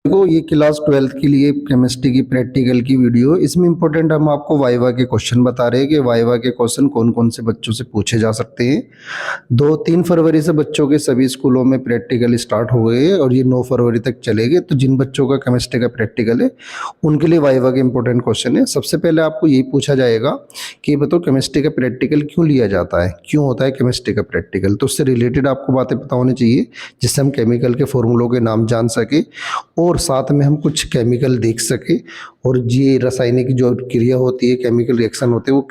देखो ये class 12th के लिए केमिस्ट्री की प्रैक्टिकल की वीडियो। इसमें इंपॉर्टेंट हम आपको वाइवा के क्वेश्चन बता रहे हैं कि वाइवा के क्वेश्चन कौन कौन से बच्चों से पूछे जा सकते हैं। 2-3 फरवरी से बच्चों के सभी स्कूलों में प्रैक्टिकल स्टार्ट हो गए हैं और ये 9 फरवरी तक चलेंगे। तो जिन बच्चों का केमिस्ट्री का प्रैक्टिकल है उनके लिए वाइवा के इंपॉर्टेंट क्वेश्चन है। सबसे पहले आपको यही पूछा जाएगा कि बताओ केमिस्ट्री का प्रैक्टिकल क्यों लिया जाता है, क्यों होता है केमिस्ट्री का प्रैक्टिकल। तो उससे रिलेटेड आपको बातें पता होनी चाहिए जिससे हम केमिकल के फॉर्मूलों के नाम जान सके और साथ में हम कुछ केमिकल देख सके और ये रासायनिक जो क्रिया होती है, केमिकल रिएक्शन होते हैं, वो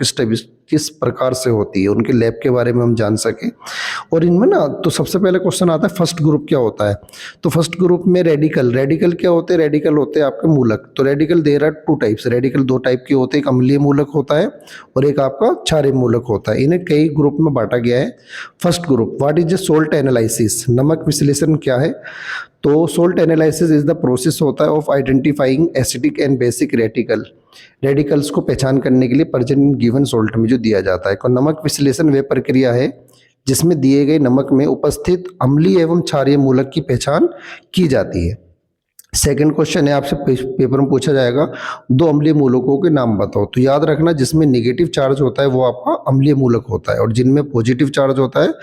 किस प्रकार से होती है, उनके लैब के बारे में हम जान सके। और इनमें ना तो सबसे पहले क्वेश्चन आता है फर्स्ट ग्रुप क्या होता है। तो फर्स्ट ग्रुप में रेडिकल क्या होते हैं, रेडिकल होते हैं आपके मूलक। तो रेडिकल दे रहा है 2 टाइप्स, रेडिकल 2 टाइप के होते हैं, एक अम्लीय मूलक होता है और एक आपका क्षारीय मूलक होता है। इन्हें कई ग्रुप में बांटा गया है। First group, what is the salt analysis, नमक विश्लेषण क्या है। तो salt analysis is the process होता है of identifying acidic and basic radicals को पहचान करने के लिए प्रेजेंट गिवन सोल्ट में जो दिया जाता है। तो नमक विश्लेषण वह प्रक्रिया है जिसमें दिए गए नमक में उपस्थित अम्लीय एवं क्षारीय मूलक की पहचान की जाती है। सेकंड क्वेश्चन है, आपसे पेपर में पूछा जाएगा 2 अम्लीय मूलकों के नाम बताओ। तो याद रखना जिसमें नेगेटिव चार्ज होता है वो आपका अम्लीय मूलक होता है और जिनमें पॉजिटिव चार्ज होता है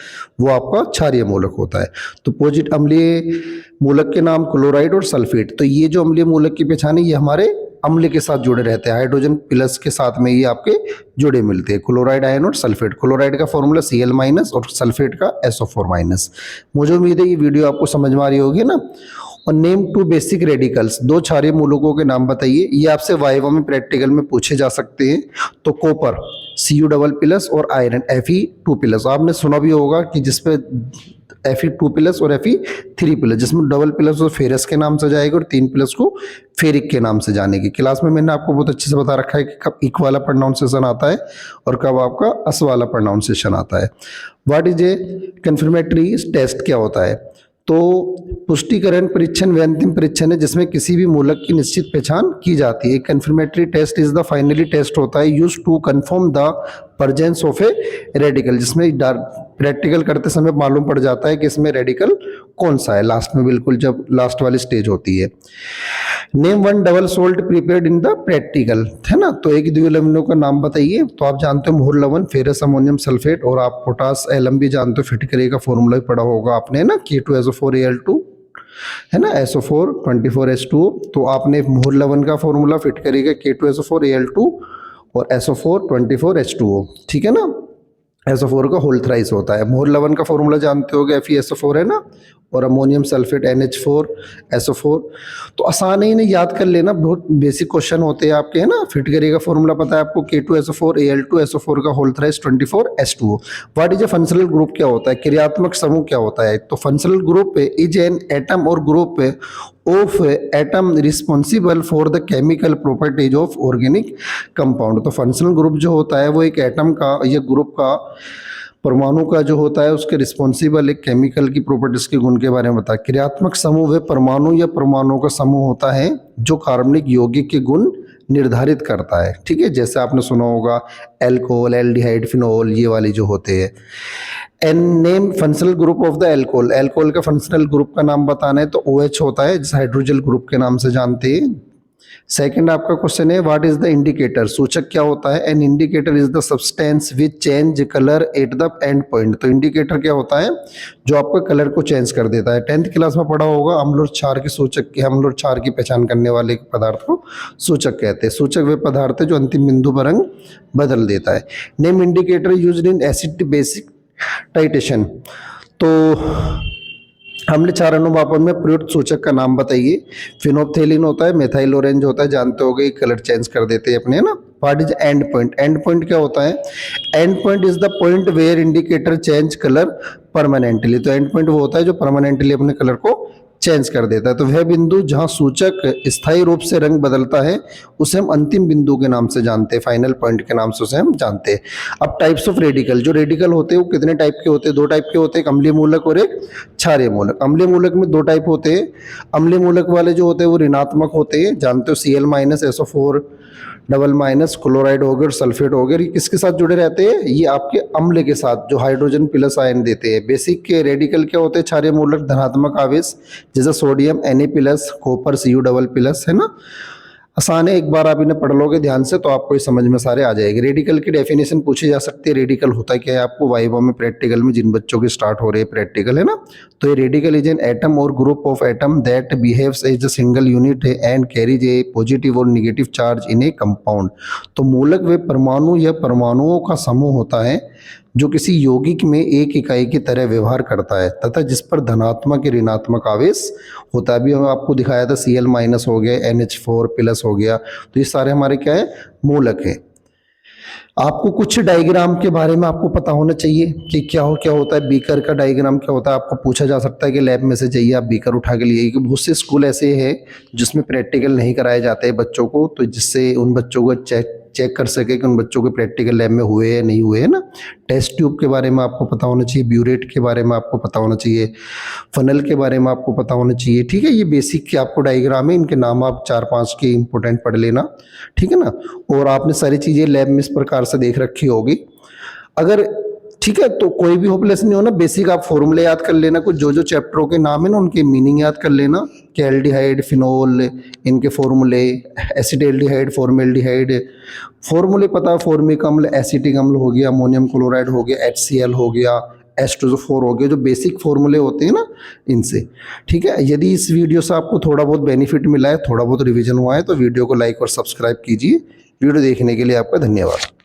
वो आपका क्षारीय मूलक होता है। तो पॉजिटिव अम्लीय मूलक के नाम क्लोराइड और सल्फेट। तो ये जो अम्लीय मूलक की पहचान है ये हमारे अम्ल के साथ जुड़े रहते हैं, हाइड्रोजन प्लस के साथ में ये आपके जुड़े मिलते हैं, क्लोराइड आयन और सल्फेट। क्लोराइड का फॉर्मूला Cl- और सल्फेट का SO4-। मुझे उम्मीद है ये वीडियो आपको समझ में आ रही होगी ना। और नेम 2 बेसिक रेडिकल्स, 2 क्षारीय मूलकों के नाम बताइए। ये आपसे वाइवा में प्रैक्टिकल में पूछे जा सकते हैं। तो कॉपर Cu++ और आयरन Fe2+। आपने सुना भी होगा कि जिसपे Fe2+ और Fe3+, जिसमें डबल+ को फेरस के नाम से जाएगा और 3+ को फेरिक के नाम से जानेगी। क्लास में मैंने आपको बहुत अच्छे से बता रखा है कि कब इक वाला प्रोनाउंसिएशन आता है और कब आपका अस वाला प्रोनाउंसिएशन आता है। What is a confirmatory test, क्या होता है। तो पुष्टिकरण परीक्षण व अंतिम परीक्षण है जिसमें किसी भी मूलक की निश्चित पहचान की जाती है। Confirmatory test is the finally test होता है use to confirm the presence of a radical, जिसमें प्रैक्टिकल करते समय मालूम पड़ जाता है कि इसमें रेडिकल कौन सा है, लास्ट में बिल्कुल जब लास्ट वाली स्टेज होती है। Name 1 double salt prepared in the practical, है ना। तो एक द्वितीय लवणों का नाम बताइए। तो आप जानते हो मोर लवण, फेरस अमोनियम सल्फेट, और आप पोटास एलम भी जानते हो, फिटकरी का फॉर्मूला भी पढ़ा होगा आपने ना, K2SO4Al2 है ना, SO4 24H2O। तो आपने मोर लवण का फॉर्मूला, फिटकरी का K2SO4Al2 और SO4 24H2O, ठीक है ना। SO4 का होल थ्राइस होता है। मोर लवण का फॉर्मूला जानते हो FeSO4 है ना, और अमोनियम सल्फेट NH4 SO4। तो आसान है, इन्हें याद कर लेना, बहुत बेसिक क्वेश्चन होते हैं आपके, है ना। फिटकरी का फॉर्मूला पता है आपको K2SO4Al2 SO4 का whole thrice 24H2O। What is a functional group, क्या होता है, क्रियात्मक समूह क्या होता है। तो functional group is an atom or group of atom responsible for the chemical properties of organic compound. तो फंक्शनल ग्रुप जो होता है वो एक एटम का या ग्रुप का, परमाणु का जो होता है उसके रिस्पॉन्सिबल एक केमिकल की प्रॉपर्टीज के गुण के बारे में बता। क्रियात्मक समूह वह परमाणु या परमाणुओं का समूह होता है जो कार्बनिक यौगिक के गुण निर्धारित करता है, ठीक है। जैसे आपने सुना होगा एल्कोहल, एल्डिहाइड, फिनोल, ये वाले जो होते हैं। An name functional group of the alcohol, alcohol का फंक्शनल ग्रुप का नाम बताना है तो OH होता है, जिसे हाइड्रोजन ग्रुप के नाम से जानते हैं। सेकंड आपका क्वेश्चन है व्हाट इज द इंडिकेटर, सूचक क्या होता है। An indicator is the substance which change colour at the end point. तो इंडिकेटर क्या होता है, जो आपका कलर को चेंज कर देता है। 10th क्लास में पढ़ा होगा अम्ल और क्षार के सूचक के, अम्ल और क्षार की पहचान करने वाले पदार्थ को सूचक कहते हैं। सूचक वे पदार्थ है जो अंतिम बिंदु पर रंग बदल देता है। Name indicator used in acid basic titration. तो अम्ल क्षार अनुमापन में प्रयुक्त सूचक का नाम बताइए। फिनोप्थेलिन होता है, मेथाइल ऑरेंज होता है, जानते होगे कलर चेंज कर देते हैं अपने, है ना। What is end point, end point क्या होता है। End point is the point where indicator change colour permanently. तो एंड पॉइंट वो होता है जो परमानेंटली अपने कलर को चेंज कर देता है। तो वह बिंदु जहां सूचक स्थायी रूप से रंग बदलता है उसे हम अंतिम बिंदु के नाम से जानते हैं, फाइनल पॉइंट के नाम से उसे हम जानते हैं। अब टाइप्स ऑफ रेडिकल, जो रेडिकल होते हैं वो कितने टाइप के होते हैं, 2 टाइप के होते हैं, एक अम्लीय मूलक और एक क्षारीय मूलक। अम्लीय मूलक में 2 टाइप होते हैं। अम्लीय मूलक वाले जो होते हैं वो ऋणात्मक होते हैं, जानते हो Cl- SO4 double minus, chloride हो गया और सल्फेट हो गया, ये किसके साथ जुड़े रहते हैं? ये आपके अम्ल के साथ, जो हाइड्रोजन प्लस आयन देते हैं। बेसिक के रेडिकल क्या होते हैं? क्षारीय मूलक धनात्मक आवेश, जैसे sodium Na plus, copper Cu double plus, है ना। आसान है, एक बार आप इन्हें पढ़ लोगे ध्यान से तो आपको ये समझ में सारे आ जाएंगे। रेडिकल की डेफिनेशन पूछी जा सकती है, रेडिकल होता क्या है आपको वाइवा में, प्रैक्टिकल में, जिन बच्चों के स्टार्ट हो रहे हैं प्रैक्टिकल, है ना। तो ये radical is an atom or group of atom that behaves as a single unit and carries a positive or negative charge in a compound. तो मूलक वे परमाणु या परमाणुओं का समूह होता है जो किसी यौगिक में एक इकाई की तरह व्यवहार करता है तथा जिस पर धनात्मक या ऋणात्मक आवेश होता है। अभी हम आपको दिखाया था Cl माइनस हो गया, NH4 प्लस हो गया, तो ये सारे हमारे क्या है? मूलक है। आपको कुछ डायग्राम के बारे में आपको पता होना चाहिए कि क्या होता है। बीकर का डायग्राम क्या होता है, आपको पूछा जा सकता है कि लैब में से चाहिए आप बीकर उठा के लिए, कि बहुत से स्कूल ऐसे हैं जिसमें प्रैक्टिकल नहीं कराए जाते हैं बच्चों को, तो जिससे उन बच्चों को चेक कर सके कि उन बच्चों के प्रैक्टिकल लैब में हुए या नहीं हुए, है ना। टेस्ट ट्यूब के बारे में आपको पता होना चाहिए, ब्यूरेट के बारे में आपको पता होना चाहिए, फनल के बारे में आपको पता होना चाहिए, ठीक है। ये बेसिक के आपको डायग्राम है, इनके नाम आप 4-5 के इंपॉर्टेंट पढ़ लेना, ठीक है ना। और आपने सारी चीज़ें लैब में इस प्रकार से देख रखी होगी। अगर ठीक है तो कोई भी होपलेस नहीं होना, बेसिक आप फॉर्मूले याद कर लेना, कुछ जो चैप्टरों के नाम है ना उनके मीनिंग याद कर लेना, कि एल्डिहाइड, फिनोल, इनके फॉर्मूले, एसिटाल्डिहाइड, फॉर्मेल्डिहाइड, फॉर्मूले पता, फॉर्मिक अम्ल, एसिटिक अम्ल हो गया, अमोनियम क्लोराइड हो गया, HCl हो गया, H2SO4 हो गया, जो बेसिक फॉर्मूले होते हैं ना इनसे, ठीक है। यदि इस वीडियो से आपको थोड़ा बहुत बेनिफिट मिला है, थोड़ा बहुत रिवीजन हुआ है, तो वीडियो को लाइक और सब्सक्राइब कीजिए। वीडियो देखने के लिए आपका धन्यवाद।